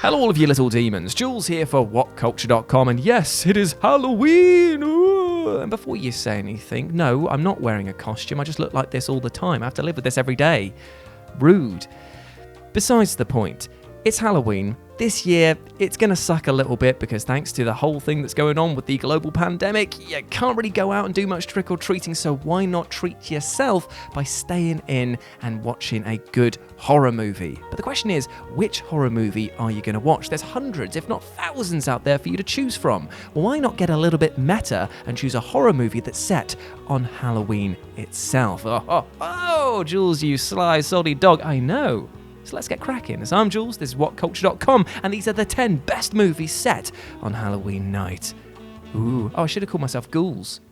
Hello all of you little demons, Jules here for WhatCulture.com, and yes, it is Halloween! Ooh. And before you say anything, no, I'm not wearing a costume, I just look like this all the time, I have to live with this every day. Rude. Besides the point, it's Halloween. This year, it's going to suck a little bit because thanks to the whole thing that's going on with the global pandemic, you can't really go out and do much trick-or-treating, so why not treat yourself by staying in and watching a good horror movie? But the question is, which horror movie are you going to watch? There's hundreds, if not thousands out there for you to choose from. Well, why not get a little bit meta and choose a horror movie that's set on Halloween itself? Oh, Jules, you sly, salty dog, I know. So let's get cracking. As I'm Jules, this is WhatCulture.com, and these are the 10 best movies set on Halloween night. Ooh, I should have called myself Ghouls.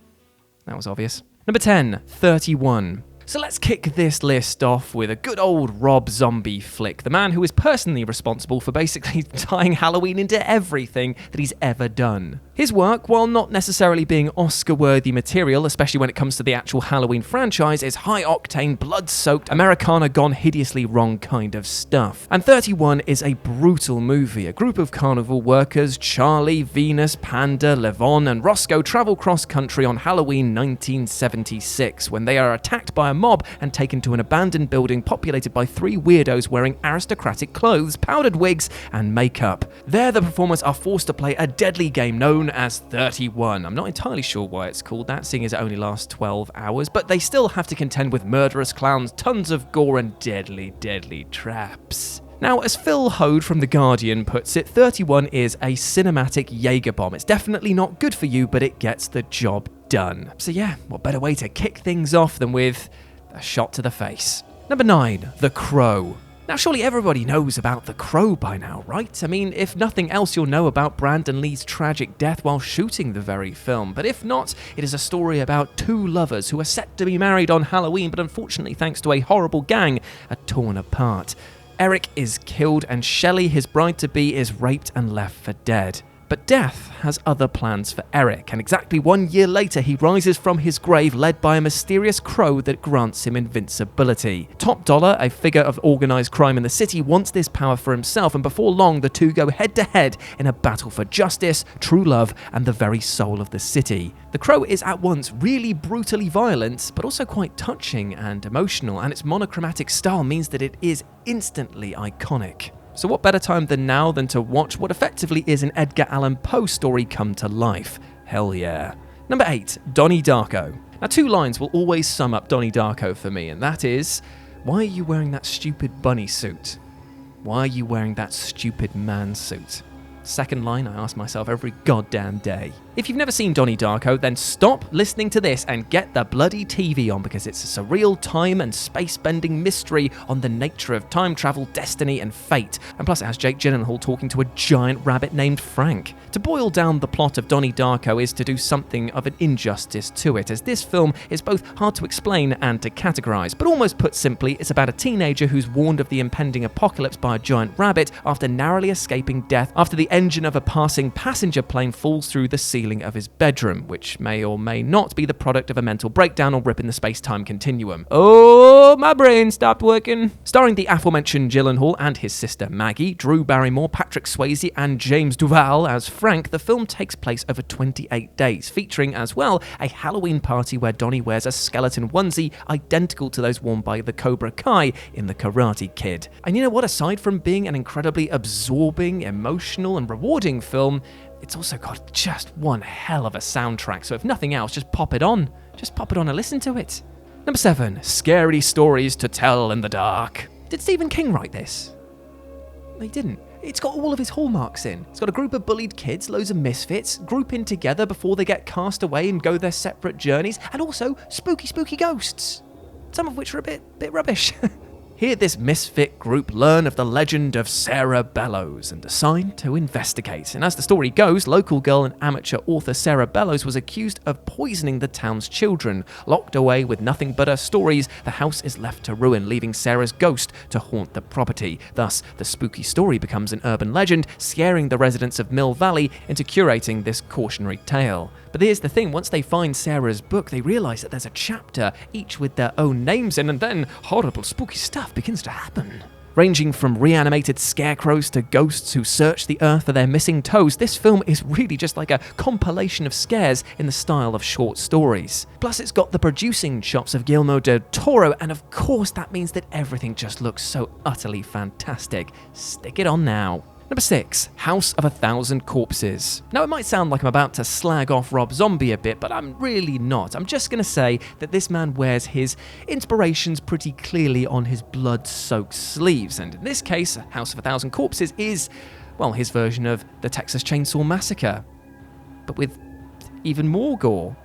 That was obvious. Number 10, 31. So let's kick this list off with a good old Rob Zombie flick, the man who is personally responsible for basically tying Halloween into everything that he's ever done. His work, while not necessarily being Oscar-worthy material, especially when it comes to the actual Halloween franchise, is high-octane, blood-soaked, Americana gone hideously wrong kind of stuff. And 31 is a brutal movie. A group of carnival workers, Charlie, Venus, Panda, Levon, and Roscoe, travel cross-country on Halloween 1976 when they are attacked by a mob and taken to an abandoned building populated by 3 weirdos wearing aristocratic clothes, powdered wigs, and makeup. There, the performers are forced to play a deadly game known as 31. I'm not entirely sure why it's called that, seeing as it only lasts 12 hours, but they still have to contend with murderous clowns, tons of gore, and deadly, deadly traps. Now, as Phil Hode from The Guardian puts it, 31 is a cinematic Jaeger bomb. It's definitely not good for you, but it gets the job done. So yeah, what better way to kick things off than with a shot to the face. Number 9, The Crow. Now, surely everybody knows about The Crow by now, right? I mean, if nothing else, you'll know about Brandon Lee's tragic death while shooting the very film. But if not, it is a story about 2 lovers who are set to be married on Halloween, but unfortunately, thanks to a horrible gang, are torn apart. Eric is killed, and Shelley, his bride-to-be, is raped and left for dead. But death has other plans for Eric, and exactly 1 year later he rises from his grave led by a mysterious crow that grants him invincibility. Top Dollar, a figure of organised crime in the city, wants this power for himself, and before long the two go head-to-head in a battle for justice, true love, and the very soul of the city. The Crow is at once really brutally violent, but also quite touching and emotional, and its monochromatic style means that it is instantly iconic. So what better time than now than to watch what effectively is an Edgar Allan Poe story come to life? Hell yeah. Number 8, Donnie Darko. Now 2 lines will always sum up Donnie Darko for me, and that is, why are you wearing that stupid bunny suit? Why are you wearing that stupid man suit? Second line I ask myself every goddamn day. If you've never seen Donnie Darko, then stop listening to this and get the bloody TV on, because it's a surreal time and space-bending mystery on the nature of time travel, destiny, and fate. And plus it has Jake Gyllenhaal talking to a giant rabbit named Frank. To boil down the plot of Donnie Darko is to do something of an injustice to it, as this film is both hard to explain and to categorize. But almost put simply, it's about a teenager who's warned of the impending apocalypse by a giant rabbit after narrowly escaping death after the engine of a passing passenger plane falls through the ceiling of his bedroom, which may or may not be the product of a mental breakdown or rip in the space-time continuum. Oh, my brain stopped working. Starring the aforementioned Gyllenhaal and his sister Maggie, Drew Barrymore, Patrick Swayze, and James Duval as Frank, the film takes place over 28 days, featuring as well a Halloween party where Donnie wears a skeleton onesie identical to those worn by the Cobra Kai in The Karate Kid. And you know what? Aside from being an incredibly absorbing, emotional, and rewarding film, it's also got just one hell of a soundtrack, so if nothing else, just pop it on. Just pop it on and listen to it. Number 7, Scary Stories to Tell in the Dark. Did Stephen King write this? No, he didn't. It's got all of his hallmarks in. It's got a group of bullied kids, loads of misfits, grouping together before they get cast away and go their separate journeys, and also spooky, spooky ghosts. Some of which are a bit rubbish. Here, this misfit group learn of the legend of Sarah Bellows and decide to investigate. And as the story goes, local girl and amateur author Sarah Bellows was accused of poisoning the town's children. Locked away with nothing but her stories, the house is left to ruin, leaving Sarah's ghost to haunt the property. Thus, the spooky story becomes an urban legend, scaring the residents of Mill Valley into curating this cautionary tale. But here's the thing, once they find Sarah's book, they realise that there's a chapter, each with their own names in, and then horrible, spooky stuff begins to happen. Ranging from reanimated scarecrows to ghosts who search the earth for their missing toes, this film is really just like a compilation of scares in the style of short stories. Plus it's got the producing chops of Guillermo del Toro, and of course that means that everything just looks so utterly fantastic. Stick it on now. Number 6, House of a Thousand Corpses. Now it might sound like I'm about to slag off Rob Zombie a bit, but I'm really not. I'm just going to say that this man wears his inspirations pretty clearly on his blood-soaked sleeves, and in this case, House of a Thousand Corpses is, well, his version of the Texas Chainsaw Massacre, but with even more gore.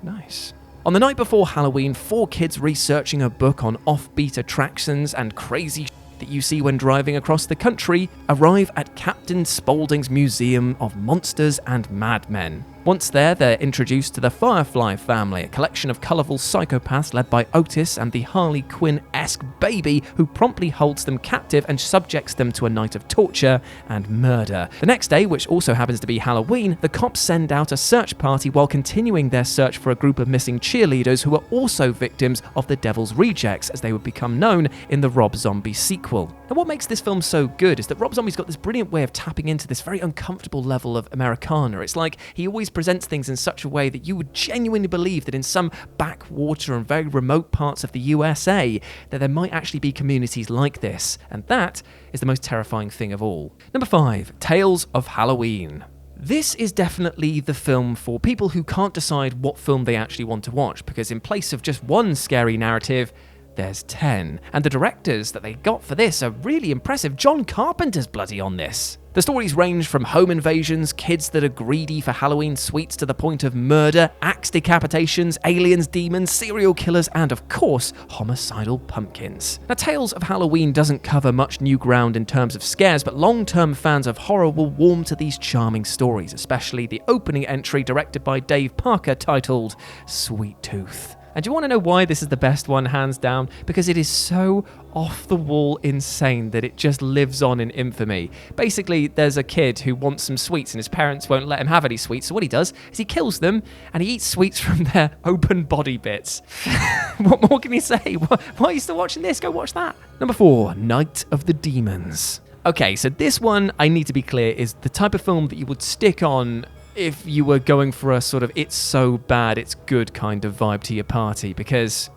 Nice. On the night before Halloween, 4 kids researching a book on offbeat attractions and crazy that you see when driving across the country arrive at Captain Spaulding's Museum of Monsters and Madmen. Once there, they're introduced to the Firefly family, a collection of colourful psychopaths led by Otis and the Harley Quinn-esque baby who promptly holds them captive and subjects them to a night of torture and murder. The next day, which also happens to be Halloween, the cops send out a search party while continuing their search for a group of missing cheerleaders who are also victims of the Devil's Rejects, as they would become known in the Rob Zombie sequel. Now what makes this film so good is that Rob Zombie's got this brilliant way of tapping into this very uncomfortable level of Americana. It's like he always presents things in such a way that you would genuinely believe that in some backwater and very remote parts of the USA that there might actually be communities like this, and that is the most terrifying thing of all. Number 5, Tales of Halloween. This is definitely the film for people who can't decide what film they actually want to watch, because in place of just one scary narrative, there's 10. And the directors that they got for this are really impressive. John Carpenter's bloody on this. The stories range from home invasions, kids that are greedy for Halloween sweets to the point of murder, axe decapitations, aliens, demons, serial killers, and of course, homicidal pumpkins. Now, Tales of Halloween doesn't cover much new ground in terms of scares, but long-term fans of horror will warm to these charming stories, especially the opening entry directed by Dave Parker titled Sweet Tooth. And do you want to know why this is the best one, hands down? Because it is so off-the-wall insane that it just lives on in infamy. Basically, there's a kid who wants some sweets and his parents won't let him have any sweets, so what he does is he kills them and he eats sweets from their open body bits. What more can you say? Why are you still watching this? Go watch that. Number 4, Night of the Demons. Okay, so this one, I need to be clear, is the type of film that you would stick on if you were going for a sort of it's so bad, it's good kind of vibe to your party, because,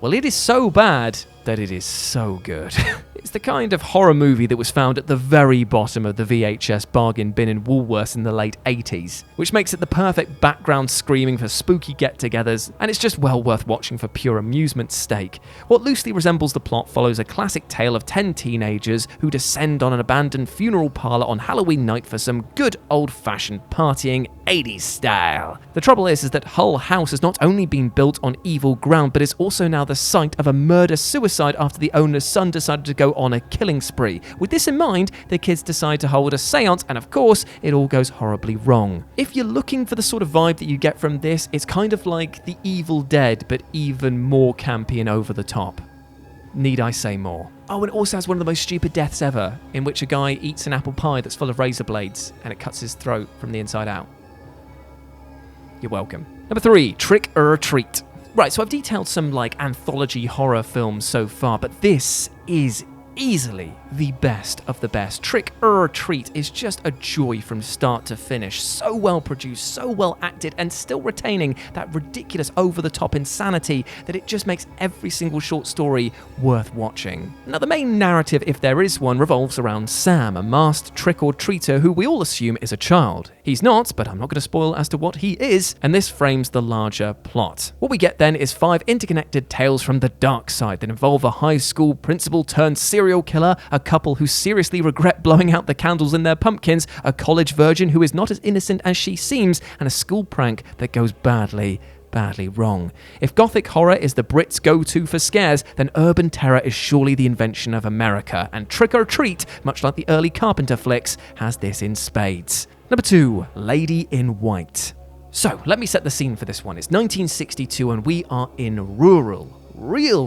well, it is so bad that it is so good. It's the kind of horror movie that was found at the very bottom of the VHS bargain bin in Woolworths in the late 80s, which makes it the perfect background screaming for spooky get-togethers, and it's just well worth watching for pure amusement's sake. What loosely resembles the plot follows a classic tale of 10 teenagers who descend on an abandoned funeral parlor on Halloween night for some good old-fashioned partying 80s style. The trouble is that Hull House has not only been built on evil ground, but is also now the site of a murder-suicide after the owner's son decided to go on a killing spree. With this in mind, the kids decide to hold a seance, and of course, it all goes horribly wrong. If you're looking for the sort of vibe that you get from this, it's kind of like The Evil Dead, but even more campy and over the top. Need I say more? Oh, and it also has one of the most stupid deaths ever, in which a guy eats an apple pie that's full of razor blades, and it cuts his throat from the inside out. You're welcome. Number 3, Trick or Treat. Right, so I've detailed some anthology horror films so far, but this is easily the best of the best. Trick or Treat is just a joy from start to finish. So well produced, so well acted, and still retaining that ridiculous over-the-top insanity that it just makes every single short story worth watching. Now, the main narrative, if there is one, revolves around Sam, a masked trick-or-treater who we all assume is a child. He's not, but I'm not going to spoil as to what he is, and this frames the larger plot. What we get then is 5 interconnected tales from the dark side that involve a high school principal turned serial killer, a couple who seriously regret blowing out the candles in their pumpkins, a college virgin who is not as innocent as she seems, and a school prank that goes badly wrong. If gothic horror is the Brits' go-to for scares, then urban terror is surely the invention of America, and Trick or Treat, much like the early Carpenter flicks, has this in spades. Number 2, Lady in White. So, let me set the scene for this one. It's 1962 and we are in real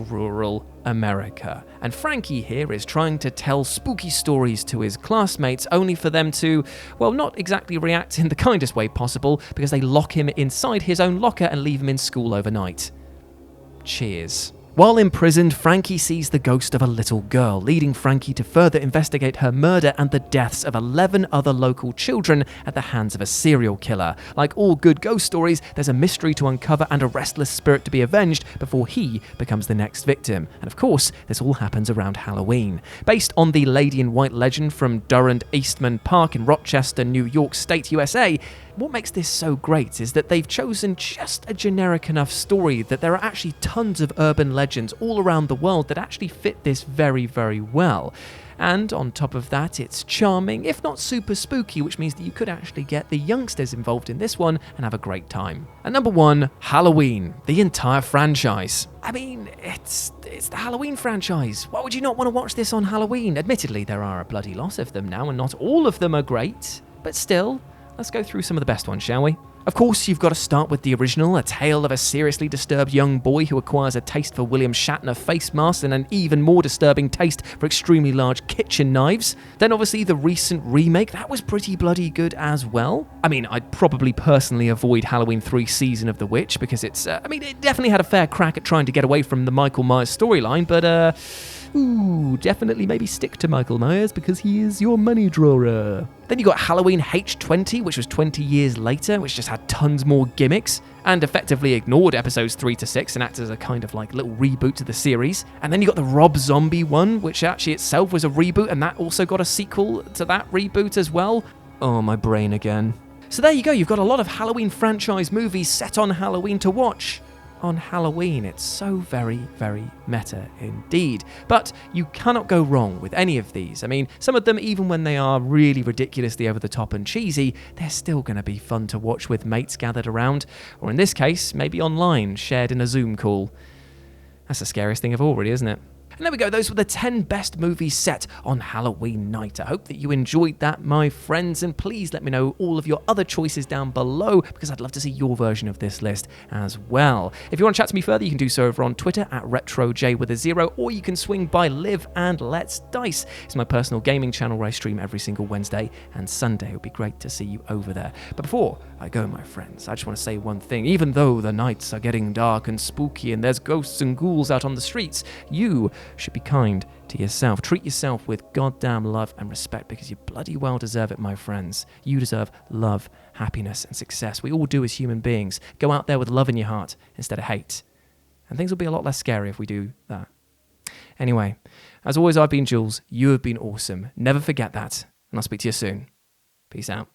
rural America. And Frankie here is trying to tell spooky stories to his classmates, only for them to, well, not exactly react in the kindest way possible, because they lock him inside his own locker and leave him in school overnight. Cheers. While imprisoned, Frankie sees the ghost of a little girl, leading Frankie to further investigate her murder and the deaths of 11 other local children at the hands of a serial killer. Like all good ghost stories, there's a mystery to uncover and a restless spirit to be avenged before he becomes the next victim. And of course, this all happens around Halloween. Based on the Lady in White legend from Durand Eastman Park in Rochester, New York State, USA, what makes this so great is that they've chosen just a generic enough story that there are actually tons of urban legends all around the world that actually fit this very, very well. And on top of that, it's charming, if not super spooky, which means that you could actually get the youngsters involved in this one and have a great time. And number 1, Halloween, the entire franchise. I mean, it's the Halloween franchise. Why would you not want to watch this on Halloween? Admittedly, there are a bloody lot of them now, and not all of them are great, but still, let's go through some of the best ones, shall we? Of course, you've got to start with the original, a tale of a seriously disturbed young boy who acquires a taste for William Shatner face masks and an even more disturbing taste for extremely large kitchen knives. Then obviously the recent remake, that was pretty bloody good as well. I mean, I'd probably personally avoid Halloween 3 Season of the Witch because it definitely had a fair crack at trying to get away from the Michael Myers storyline, but definitely maybe stick to Michael Myers because he is your money drawer. Then you got Halloween H20, which was 20 years later, which just had tons more gimmicks and effectively ignored episodes 3 to 6 and acted as a kind of like little reboot to the series. And then you got the Rob Zombie one, which actually itself was a reboot, and that also got a sequel to that reboot as well. Oh, my brain again. So there you go, you've got a lot of Halloween franchise movies set on Halloween to watch. On Halloween, it's so very, very meta indeed. But you cannot go wrong with any of these. I mean, some of them, even when they are really ridiculously over the top and cheesy, they're still going to be fun to watch with mates gathered around, or in this case, maybe online, shared in a Zoom call. That's the scariest thing of all, really, isn't it? And there we go, those were the 10 best movies set on Halloween night. I hope that you enjoyed that, my friends, and please let me know all of your other choices down below because I'd love to see your version of this list as well. If you want to chat to me further, you can do so over on Twitter at RetroJ, or you can swing by Live and Let's Dice. It's my personal gaming channel where I stream every single Wednesday and Sunday. It would be great to see you over there. But before I go, my friends, I just want to say one thing. Even though the nights are getting dark and spooky and there's ghosts and ghouls out on the streets, you should be kind to yourself. Treat yourself with goddamn love and respect because you bloody well deserve it, my friends. You deserve love, happiness, and success. We all do as human beings. Go out there with love in your heart instead of hate. And things will be a lot less scary if we do that. Anyway, as always, I've been Jules. You have been awesome. Never forget that. And I'll speak to you soon. Peace out.